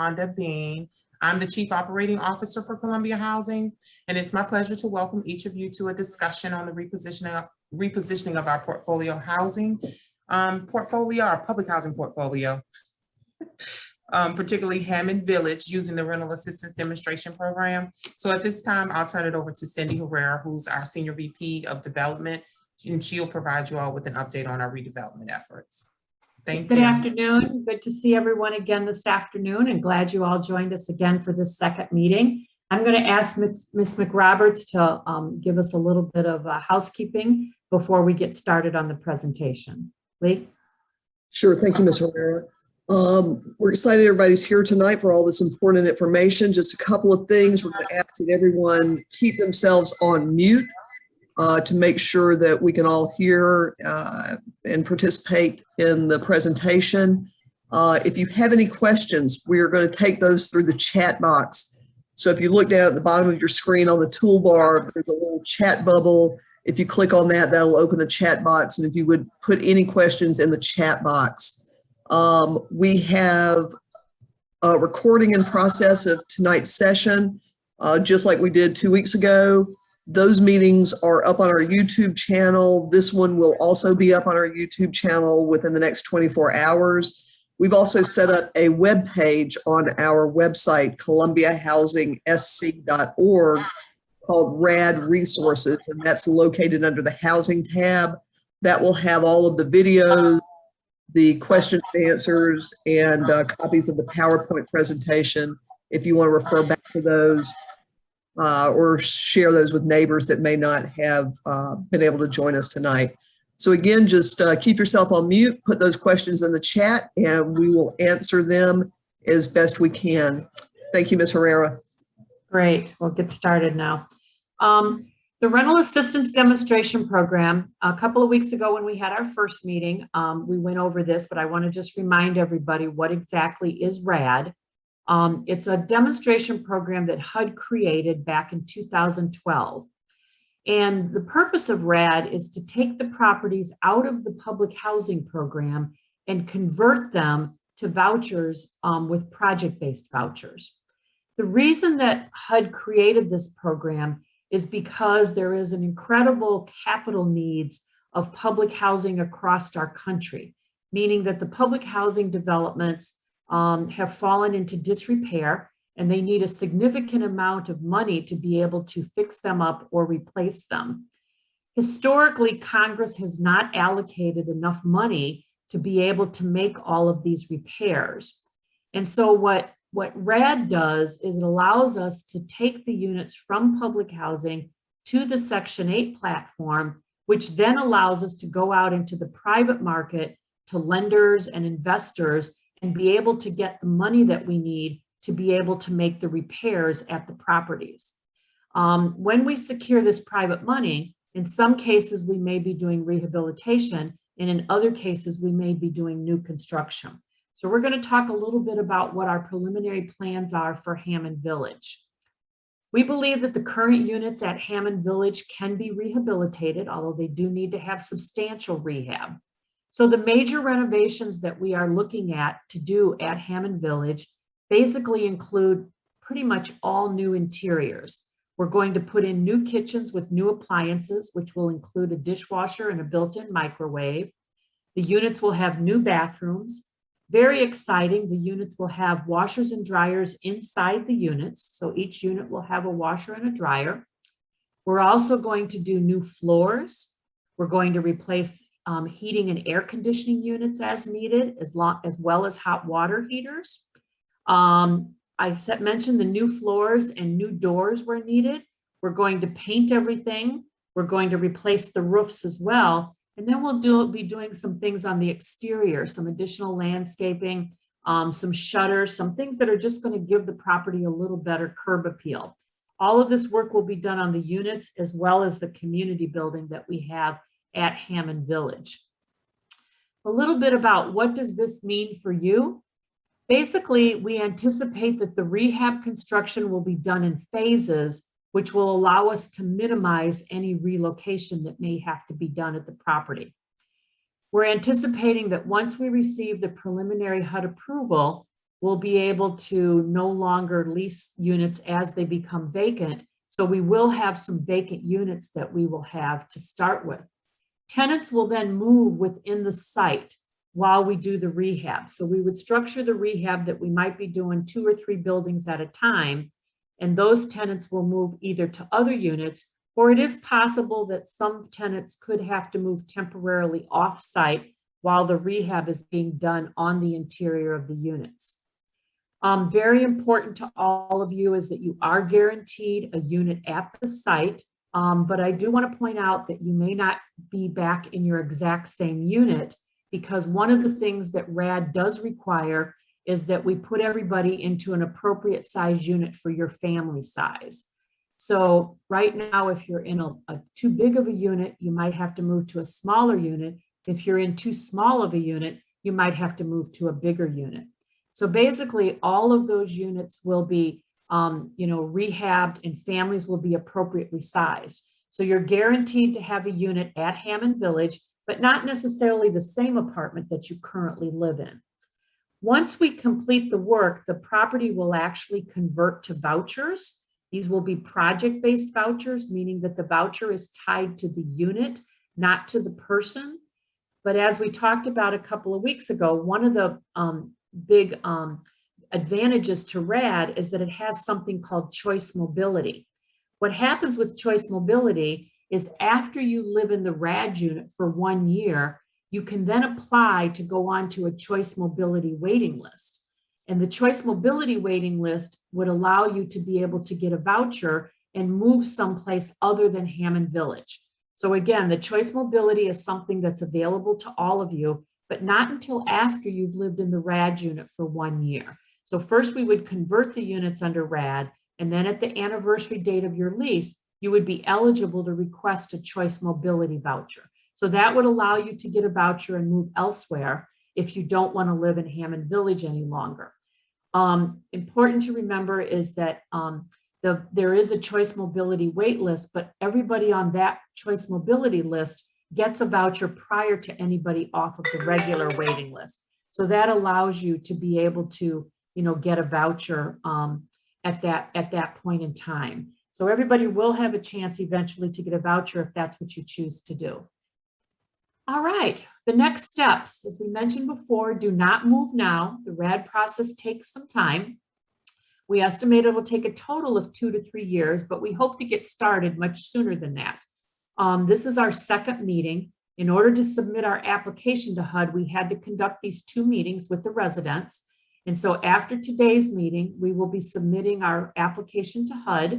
Rhonda Bean. I'm the Chief Operating Officer for Columbia Housing, and it's my pleasure to welcome each of you to a discussion on the repositioning of our portfolio housing our public housing portfolio, particularly Hammond Village, using the Rental Assistance Demonstration Program. So at this time, I'll turn it over to Cindy Herrera, who's our Senior VP of Development, and she'll provide you all with an update on our redevelopment efforts. Thank you. Good afternoon. Good to see everyone again this afternoon, and glad you all joined us again for this second meeting. I'm going to ask Ms. McRoberts to give us a little bit of housekeeping before we get started on the presentation. Lee? Sure. Thank you, Ms. Herrera. We're excited everybody's here tonight for all this important information. Just a couple of things. We're going to ask that everyone keep themselves on mute to make sure that we can all hear and participate in the presentation. If you have any questions, we're going to take those through the chat box. So if you look down at the bottom of your screen on the toolbar, there's a little chat bubble. If you click on that, that'll open the chat box. And if you would put any questions in the chat box. We have a recording in process of tonight's session, just like we did 2 weeks ago. Those meetings are up on our YouTube channel. This one will also be up on our YouTube channel within the next 24 hours. We've also set up a web page on our website, columbiahousingsc.org, called RAD Resources, and that's located under the Housing tab. That will have all of the videos, the questions and answers, and copies of the PowerPoint presentation if you want to refer back to those. Or share those with neighbors that may not have been able to join us tonight. So again, just keep yourself on mute, put those questions in the chat, and we will answer them as best we can. Thank you, Ms. Herrera. Great. We'll get started now. The Rental Assistance Demonstration Program, a couple of weeks ago when we had our first meeting, we went over this, but I want to just remind everybody what exactly is RAD. It's a demonstration program that HUD created back in 2012. And the purpose of RAD is to take the properties out of the public housing program and convert them to vouchers with project-based vouchers. The reason that HUD created this program is because there is an incredible capital needs of public housing across our country, meaning that the public housing developments have fallen into disrepair, and they need a significant amount of money to be able to fix them up or replace them. Historically, Congress has not allocated enough money to be able to make all of these repairs. And so what RAD does is it allows us to take the units from public housing to the Section 8 platform, which then allows us to go out into the private market to lenders and investors and be able to get the money that we need to be able to make the repairs at the properties. When we secure this private money, in some cases we may be doing rehabilitation, and in other cases we may be doing new construction. So we're going to talk a little bit about what our preliminary plans are for Hammond Village. We believe that the current units at Hammond Village can be rehabilitated, although they do need to have substantial rehab. So the major renovations that we are looking at to do at Hammond Village basically include pretty much all new interiors. We're going to put in new kitchens with new appliances, which will include a dishwasher and a built-in microwave. The units will have new bathrooms. Very exciting, the units will have washers and dryers inside the units. So each unit will have a washer and a dryer. We're also going to do new floors. We're going to replace heating and air conditioning units as needed, as well as hot water heaters. I mentioned the new floors and new doors were needed. We're going to paint everything. We're going to replace the roofs as well. And then we'll be doing some things on the exterior, some additional landscaping, some shutters, some things that are just going to give the property a little better curb appeal. All of this work will be done on the units as well as the community building that we have at Hammond Village. A little bit about what does this mean for you? Basically, we anticipate that the rehab construction will be done in phases, which will allow us to minimize any relocation that may have to be done at the property. We're anticipating that once we receive the preliminary HUD approval, we'll be able to no longer lease units as they become vacant. So we will have some vacant units that we will have to start with. Tenants will then move within the site while we do the rehab. So we would structure the rehab that we might be doing 2 or 3 buildings at a time, and those tenants will move either to other units, or it is possible that some tenants could have to move temporarily off-site while the rehab is being done on the interior of the units. Very important to all of you is that you are guaranteed a unit at the site, but I do want to point out that you may not be back in your exact same unit, because one of the things that RAD does require is that we put everybody into an appropriate size unit for your family size. So right now, if you're in a too big of a unit, you might have to move to a smaller unit. If you're in too small of a unit, you might have to move to a bigger unit. So basically, all of those units will be, rehabbed, and families will be appropriately sized. So you're guaranteed to have a unit at Hammond Village, but not necessarily the same apartment that you currently live in. Once we complete the work, the property will actually convert to vouchers. These will be project-based vouchers, meaning that the voucher is tied to the unit, not to the person. But as we talked about a couple of weeks ago, one of the big advantages to RAD is that it has something called choice mobility. What happens with choice mobility is after you live in the RAD unit for 1 year, you can then apply to go on to a choice mobility waiting list. And the choice mobility waiting list would allow you to be able to get a voucher and move someplace other than Hammond Village. So again, the choice mobility is something that's available to all of you, but not until after you've lived in the RAD unit for 1 year. So first we would convert the units under RAD, and then at the anniversary date of your lease, you would be eligible to request a choice mobility voucher. So that would allow you to get a voucher and move elsewhere if you don't want to live in Hammond Village any longer. Important to remember is that there is a choice mobility wait list, but everybody on that choice mobility list gets a voucher prior to anybody off of the regular waiting list. So that allows you to be able to, get a voucher at that point in time. So everybody will have a chance eventually to get a voucher if that's what you choose to do. All right, the next steps, as we mentioned before, do not move now. The RAD process takes some time. We estimate it will take a total of 2 to 3 years, but we hope to get started much sooner than that. This is our second meeting. In order to submit our application to HUD, we had to conduct these 2 meetings with the residents. And so after today's meeting, we will be submitting our application to HUD.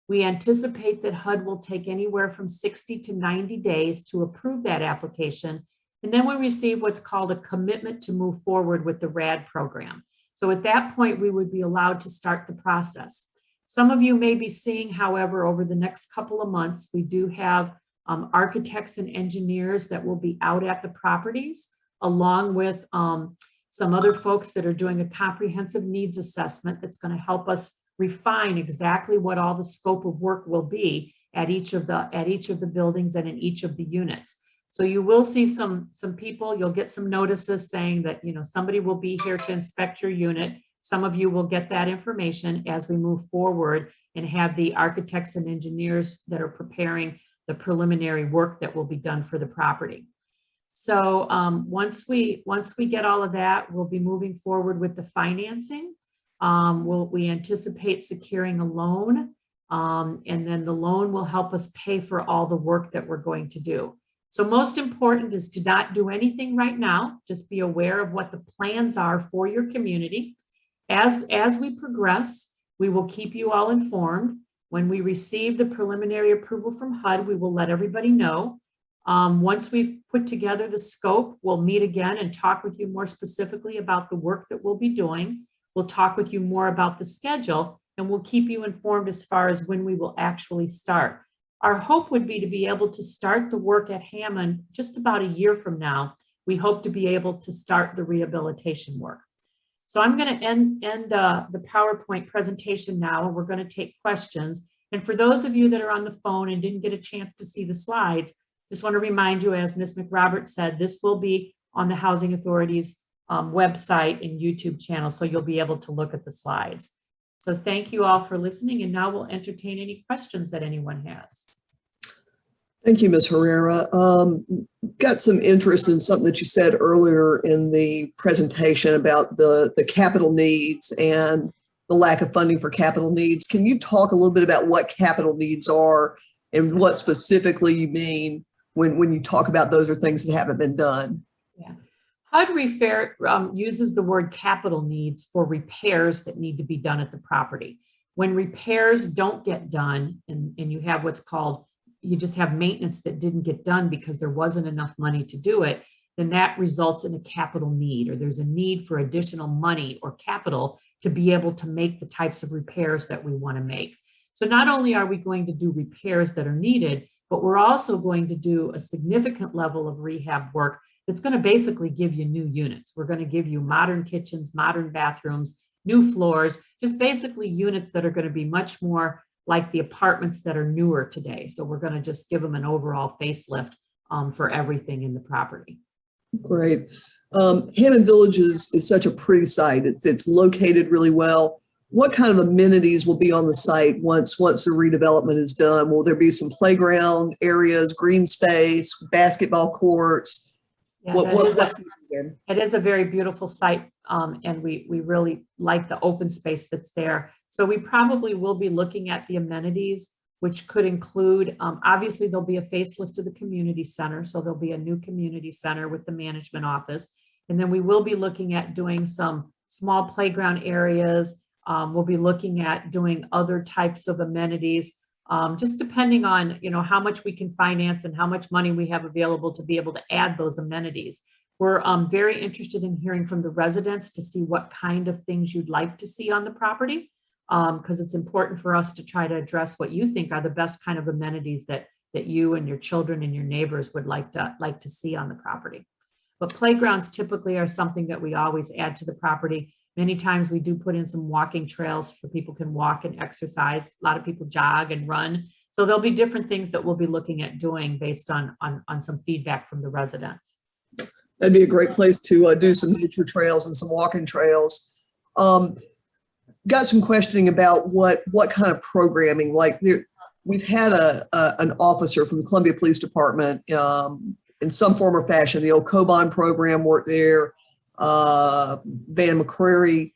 We anticipate that HUD will take anywhere from 60 to 90 days to approve that application. And then we receive what's called a commitment to move forward with the RAD program. So at that point, we would be allowed to start the process. Some of you may be seeing, however, over the next couple of months, we do have architects and engineers that will be out at the properties, along with some other folks that are doing a comprehensive needs assessment that's going to help us refine exactly what all the scope of work will be at each of the buildings and in each of the units. So you will see some people, you'll get some notices saying that, somebody will be here to inspect your unit. Some of you will get that information as we move forward and have the architects and engineers that are preparing the preliminary work that will be done for the property. So once we get all of that, we'll be moving forward with the financing. We anticipate securing a loan, and then the loan will help us pay for all the work that we're going to do. So most important is to not do anything right now. Just be aware of what the plans are for your community. As we progress, we will keep you all informed. When we receive the preliminary approval from HUD, we will let everybody know. Once we've put together the scope, we'll meet again and talk with you more specifically about the work that we'll be doing. We'll talk with you more about the schedule, and we'll keep you informed as far as when we will actually start. Our hope would be to be able to start the work at Hammond just about a year from now. We hope to be able to start the rehabilitation work. So I'm going to end the PowerPoint presentation now, and we're going to take questions. And for those of you that are on the phone and didn't get a chance to see the slides, just want to remind you, as Ms. McRoberts said, this will be on the Housing Authority's website and YouTube channel, so you'll be able to look at the slides. So thank you all for listening, and now we'll entertain any questions that anyone has. Thank you, Ms. Herrera. Got some interest in something that you said earlier in the presentation about the capital needs and the lack of funding for capital needs. Can you talk a little bit about what capital needs are and what specifically you mean when you talk about those are things that haven't been done? Yeah. HUD uses the word capital needs for repairs that need to be done at the property. When repairs don't get done and you have what's called, you just have maintenance that didn't get done because there wasn't enough money to do it, then that results in a capital need, or there's a need for additional money or capital to be able to make the types of repairs that we want to make. So not only are we going to do repairs that are needed, but we're also going to do a significant level of rehab work that's going to basically give you new units. We're going to give you modern kitchens, modern bathrooms, new floors, just basically units that are going to be much more like the apartments that are newer today. So we're going to just give them an overall facelift for everything in the property. Great. Hammond Village is such a pretty site. It's located really well. What kind of amenities will be on the site once the redevelopment is done? Will there be some playground areas, green space, basketball courts? Yeah, it is a very beautiful site, and we really like the open space that's there. So we probably will be looking at the amenities, which could include, obviously there'll be a facelift to the community center. So there'll be a new community center with the management office. And then we will be looking at doing some small playground areas. We'll be looking at doing other types of amenities, just depending on, how much we can finance and how much money we have available to be able to add those amenities. We're very interested in hearing from the residents to see what kind of things you'd like to see on the property, because it's important for us to try to address what you think are the best kind of amenities that you and your children and your neighbors would like to see on the property. But playgrounds typically are something that we always add to the property. Many times we do put in some walking trails for people can walk and exercise. A lot of people jog and run. So there'll be different things that we'll be looking at doing based on some feedback from the residents. That'd be a great place to do some nature trails and some walking trails. Got some questioning about what kind of programming, like we've had an officer from the Columbia Police Department in some form or fashion. The old Coban program worked there. Van McCrary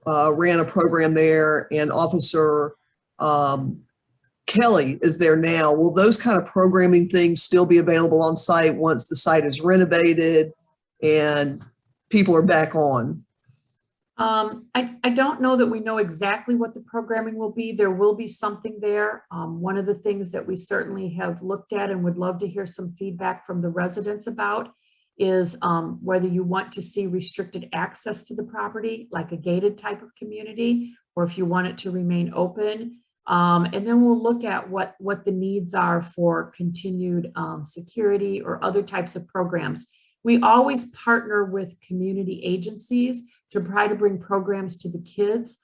ran a program there, and Officer Kelly is there now. Will those kind of programming things still be available on site once the site is renovated and people are back on? I don't know that we know exactly what the programming will be. There will be something there. One of the things that we certainly have looked at and would love to hear some feedback from the residents about is whether you want to see restricted access to the property, like a gated type of community, or if you want it to remain open. And then we'll look at what the needs are for continued security or other types of programs. We always partner with community agencies to try to bring programs to the kids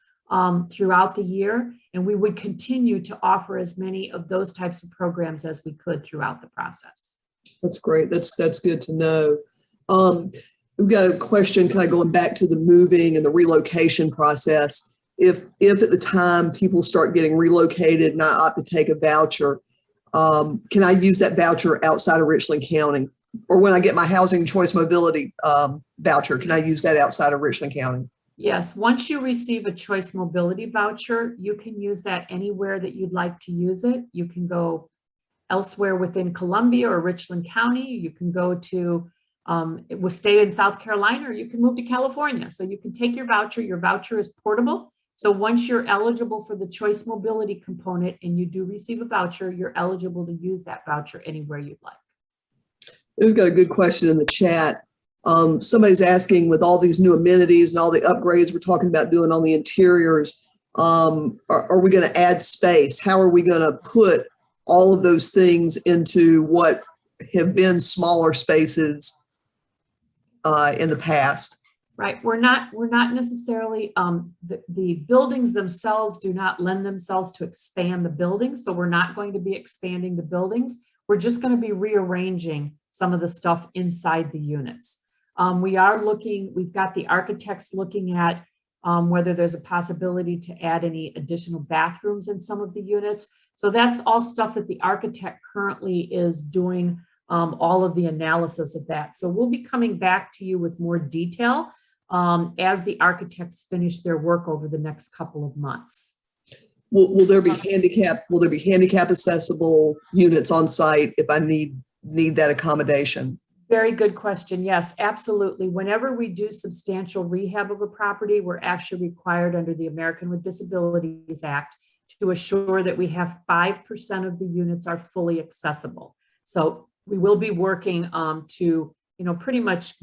throughout the year. And we would continue to offer as many of those types of programs as we could throughout the process. That's great. That's good to know. We've got a question kind of going back to the moving and the relocation process. If at the time people start getting relocated and I opt to take a voucher, can I use that voucher outside of Richland County? Or when I get my housing choice mobility voucher, can I use that outside of Richland County? Yes, once you receive a choice mobility voucher, you can use that anywhere that you'd like to use it. You can go elsewhere within Columbia or Richland County. You can go to, we'll stay in South Carolina, or you can move to California. So you can take your voucher. Your voucher is portable. So once you're eligible for the choice mobility component and you do receive a voucher, you're eligible to use that voucher anywhere you'd like. We've got a good question in the chat. Somebody's asking, with all these new amenities and all the upgrades we're talking about doing on the interiors, are we going to add space? How are we going to put all of those things into what have been smaller spaces in the past? Right. We're not necessarily, the buildings themselves do not lend themselves to expand the buildings. So we're not going to be expanding the buildings. We're just going to be rearranging some of the stuff inside the units. We are looking, we've got the architects looking at whether there's a possibility to add any additional bathrooms in some of the units. So that's all stuff that the architect currently is doing, all of the analysis of that. So we'll be coming back to you with more detail as the architects finish their work over the next couple of months. Will there be handicap accessible units on site if I need that accommodation? Very good question. Yes, absolutely. Whenever we do substantial rehab of a property, we're actually required under the American with Disabilities Act to assure that we have 5% of the units are fully accessible. So we will be working to, pretty much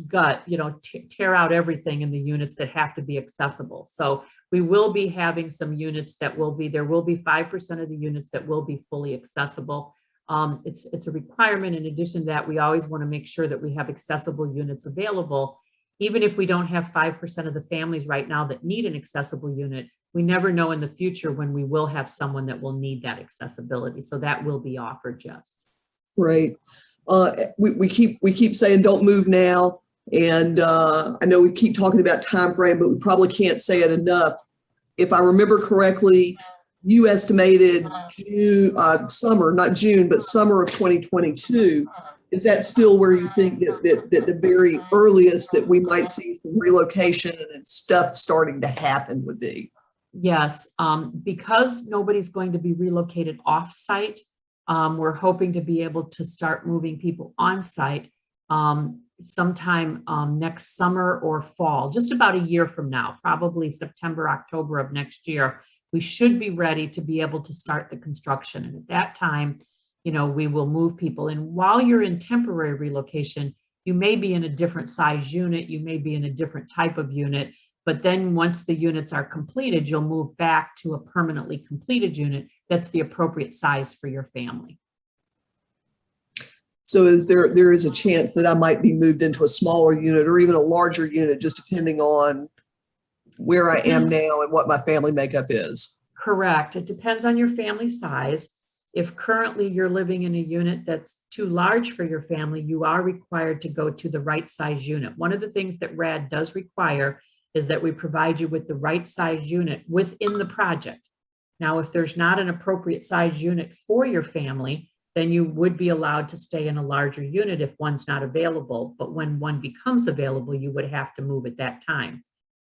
tear out everything in the units that have to be accessible. So we will be having some units there will be 5% of the units that will be fully accessible. It's a requirement. In addition to that, we always want to make sure that we have accessible units available. Even if we don't have 5% of the families right now that need an accessible unit, we never know in the future when we will have someone that will need that accessibility. So that will be offered, Jess. Right. We keep saying don't move now. And I know we keep talking about time frame, but we probably can't say it enough. If I remember correctly, you estimated summer, not June, but summer of 2022. Is that still where you think that the very earliest that we might see some relocation and stuff starting to happen would be? Yes, because nobody's going to be relocated off-site, we're hoping to be able to start moving people on-site sometime next summer or fall, just about a year from now, probably September, October of next year. We should be ready to be able to start the construction. And at that time, we will move people. And while you're in temporary relocation, you may be in a different size unit, you may be in a different type of unit, but then once the units are completed, you'll move back to a permanently completed unit that's the appropriate size for your family. So there is a chance that I might be moved into a smaller unit or even a larger unit, just depending on where I am now and what my family makeup is? Correct. It depends on your family size. If currently you're living in a unit that's too large for your family, you are required to go to the right size unit. One of the things that RAD does require is that we provide you with the right size unit within the project. Now, if there's not an appropriate size unit for your family, then you would be allowed to stay in a larger unit if one's not available. But when one becomes available, you would have to move at that time.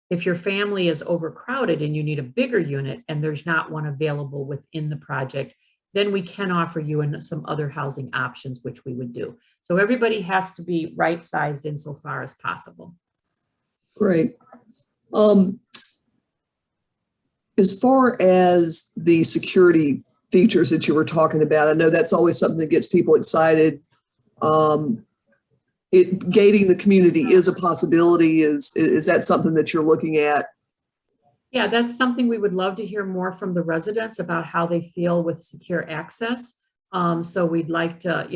If your family is overcrowded and you need a bigger unit and there's not one available within the project, then we can offer you some other housing options, which we would do. So everybody has to be right-sized insofar as possible. Great. As far as the security features that you were talking about, I know that's always something that gets people excited. Gating the community is a possibility. Is that something that you're looking at? Yeah, that's something we would love to hear more from the residents about how they feel with secure access. So we'd like to,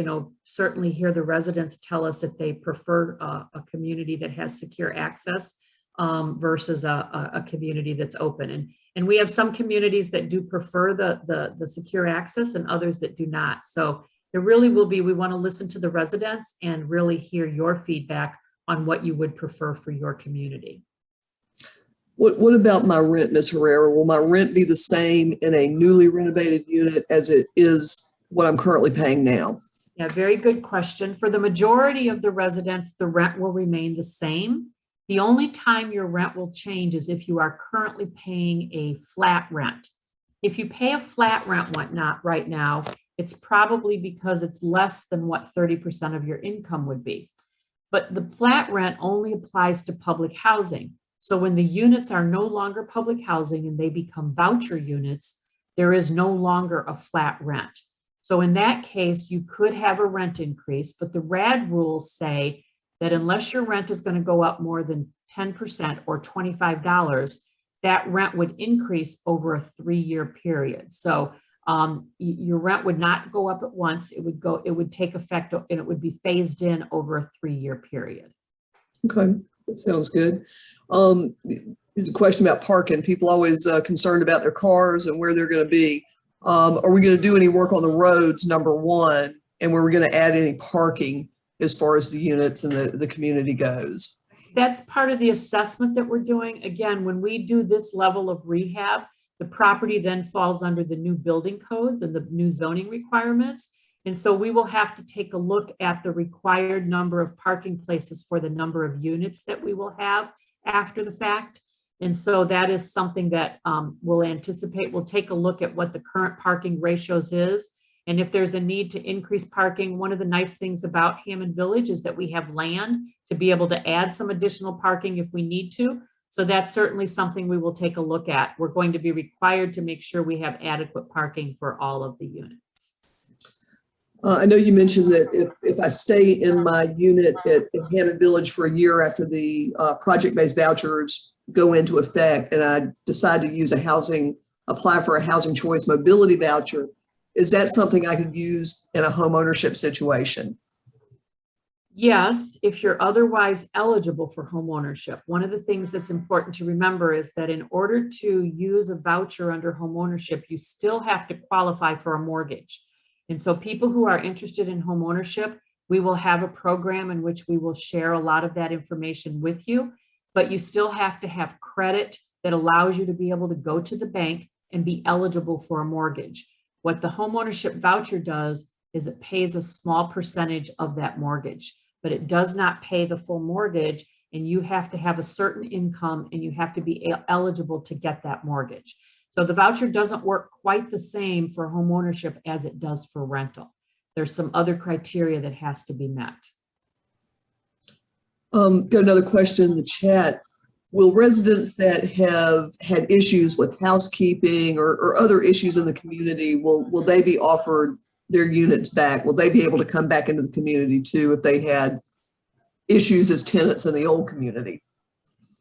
certainly hear the residents tell us if they prefer a community that has secure access versus a community that's open. And we have some communities that do prefer the secure access and others that do not. So there really will be, we want to listen to the residents and really hear your feedback on what you would prefer for your community. What about my rent, Ms. Herrera? Will my rent be the same in a newly renovated unit as it is what I'm currently paying now? Yeah, very good question. For the majority of the residents, the rent will remain the same. The only time your rent will change is if you are currently paying a flat rent. If you pay a flat rent right now, it's probably because it's less than what 30% of your income would be. But the flat rent only applies to public housing. So when the units are no longer public housing and they become voucher units, there is no longer a flat rent. So in that case, you could have a rent increase, but the RAD rules say that unless your rent is going to go up more than 10% or $25, that rent would increase over a 3-year period. So your rent would not go up at once. It would take effect and it would be phased in over a 3-year period. Okay, that sounds good. There's a question about parking. People always concerned about their cars and where they're going to be. Are we going to do any work on the roads, number one? And were we going to add any parking as far as the units and the community goes? That's part of the assessment that we're doing. Again, when we do this level of rehab, the property then falls under the new building codes and the new zoning requirements. And so we will have to take a look at the required number of parking places for the number of units that we will have after the fact. And so that is something that we'll anticipate. We'll take a look at what the current parking ratios is. And if there's a need to increase parking, one of the nice things about Hammond Village is that we have land to be able to add some additional parking if we need to. So that's certainly something we will take a look at. We're going to be required to make sure we have adequate parking for all of the units. I know you mentioned that if I stay in my unit at Hammond Village for a year after the project-based vouchers go into effect and I decide to use apply for a housing choice mobility voucher, is that something I could use in a home ownership situation? Yes, if you're otherwise eligible for home ownership. One of the things that's important to remember is that in order to use a voucher under home ownership, you still have to qualify for a mortgage. And so people who are interested in home ownership, we will have a program in which we will share a lot of that information with you, but you still have to have credit that allows you to be able to go to the bank and be eligible for a mortgage. What the homeownership voucher does is it pays a small percentage of that mortgage, but it does not pay the full mortgage, and you have to have a certain income and you have to be eligible to get that mortgage. So the voucher doesn't work quite the same for homeownership as it does for rental. There's some other criteria that has to be met. Got another question in the chat. Will residents that have had issues with housekeeping or other issues in the community, will they be offered their units back? Will they be able to come back into the community too if they had issues as tenants in the old community?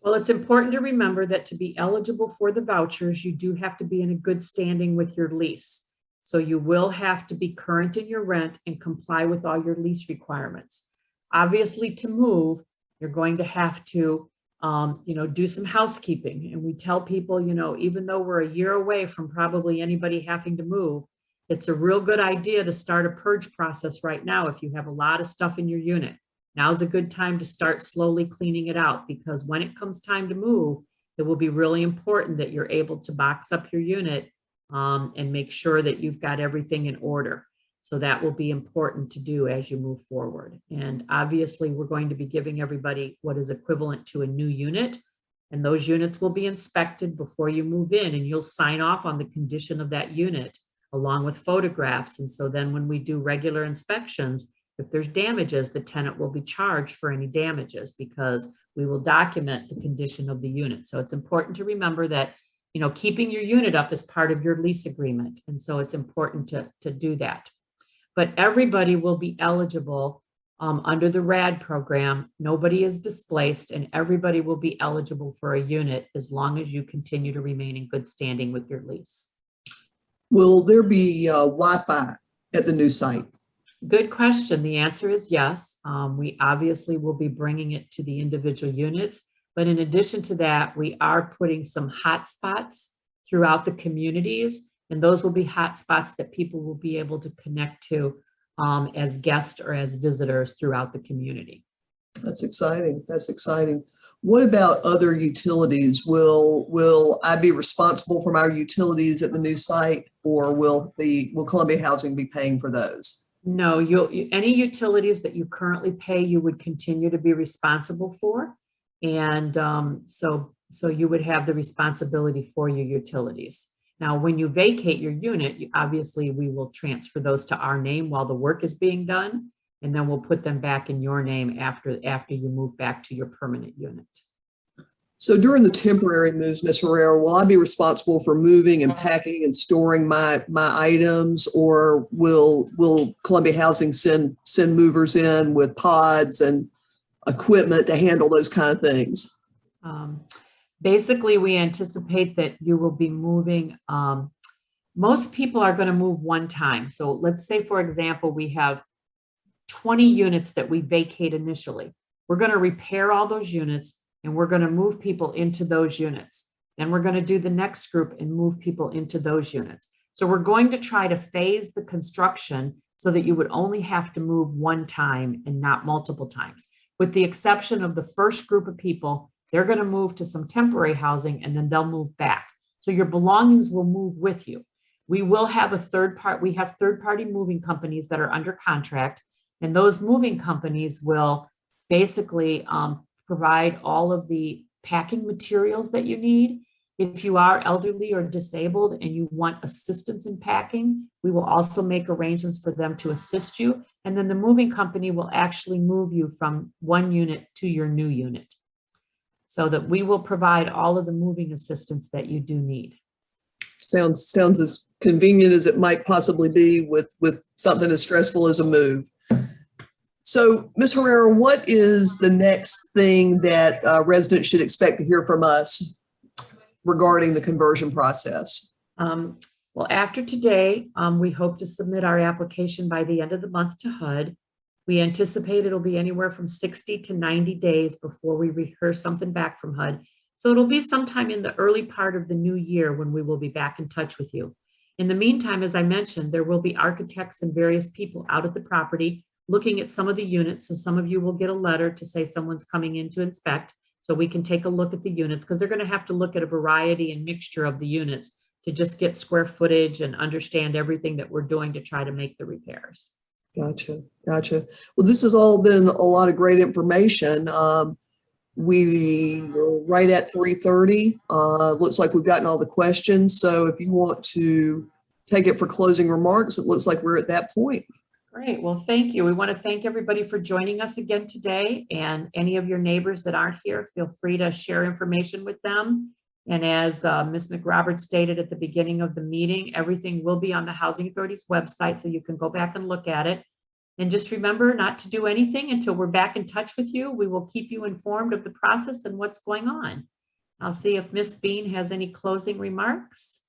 Well, it's important to remember that to be eligible for the vouchers, you do have to be in a good standing with your lease. So you will have to be current in your rent and comply with all your lease requirements. Obviously, to move, you're going to have to do some housekeeping. And we tell people, even though we're a year away from probably anybody having to move, it's a real good idea to start a purge process right now if you have a lot of stuff in your unit. Now's a good time to start slowly cleaning it out, because when it comes time to move, it will be really important that you're able to box up your unit and make sure that you've got everything in order. So that will be important to do as you move forward. And obviously, we're going to be giving everybody what is equivalent to a new unit. And those units will be inspected before you move in, and you'll sign off on the condition of that unit along with photographs. And so then when we do regular inspections, if there's damages, the tenant will be charged for any damages because we will document the condition of the unit. So it's important to remember that, keeping your unit up is part of your lease agreement. And so it's important to do that. But everybody will be eligible under the RAD program. Nobody is displaced, and everybody will be eligible for a unit as long as you continue to remain in good standing with your lease. Will there be Wi-Fi at the new site? Good question. The answer is yes. We obviously will be bringing it to the individual units, but in addition to that, we are putting some hotspots throughout the communities, and those will be hotspots that people will be able to connect to as guests or as visitors throughout the community. That's exciting. That's exciting. What about other utilities? Will I be responsible for my utilities at the new site, or will Columbia Housing be paying for those? No, any utilities that you currently pay, you would continue to be responsible for. And so you would have the responsibility for your utilities. Now, when you vacate your unit, obviously we will transfer those to our name while the work is being done, and then we'll put them back in your name after you move back to your permanent unit. So during the temporary moves, Ms. Herrera, will I be responsible for moving and packing and storing my items, or will Columbia Housing send movers in with pods and equipment to handle those kind of things? Basically, we anticipate that you will be moving. Most people are going to move one time. So let's say, for example, we have 20 units that we vacate initially. We're going to repair all those units, and we're going to move people into those units. Then we're going to do the next group and move people into those units. So we're going to try to phase the construction so that you would only have to move one time and not multiple times. with the exception of the first group of people. They're going to move to some temporary housing and then they'll move back. So your belongings will move with you. We will have we have third-party moving companies that are under contract, and those moving companies will basically provide all of the packing materials that you need. If you are elderly or disabled and you want assistance in packing, we will also make arrangements for them to assist you. And then the moving company will actually move you from one unit to your new unit, so that we will provide all of the moving assistance that you do need. Sounds as convenient as it might possibly be with something as stressful as a move. So, Ms. Herrera, what is the next thing that residents should expect to hear from us regarding the conversion process? Well, after today, we hope to submit our application by the end of the month to HUD. We anticipate it'll be anywhere from 60 to 90 days before we hear something back from HUD. So it'll be sometime in the early part of the new year when we will be back in touch with you. In the meantime, as I mentioned, there will be architects and various people out at the property looking at some of the units. So some of you will get a letter to say someone's coming in to inspect, so we can take a look at the units, because they're going to have to look at a variety and mixture of the units to just get square footage and understand everything that we're doing to try to make the repairs. Gotcha. Well, this has all been a lot of great information. We were right at 3:30. Looks like we've gotten all the questions. So if you want to take it for closing remarks, it looks like we're at that point. Great. Well, thank you. We want to thank everybody for joining us again today. And any of your neighbors that aren't here, feel free to share information with them. And as Ms. McRoberts stated at the beginning of the meeting, everything will be on the Housing Authority's website, so you can go back and look at it. And just remember not to do anything until we're back in touch with you. We will keep you informed of the process and what's going on. I'll see if Ms. Bean has any closing remarks.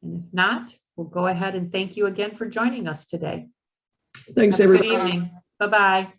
And if not, we'll go ahead and thank you again for joining us today. Thanks, Have a good everybody. evening. Bye-bye.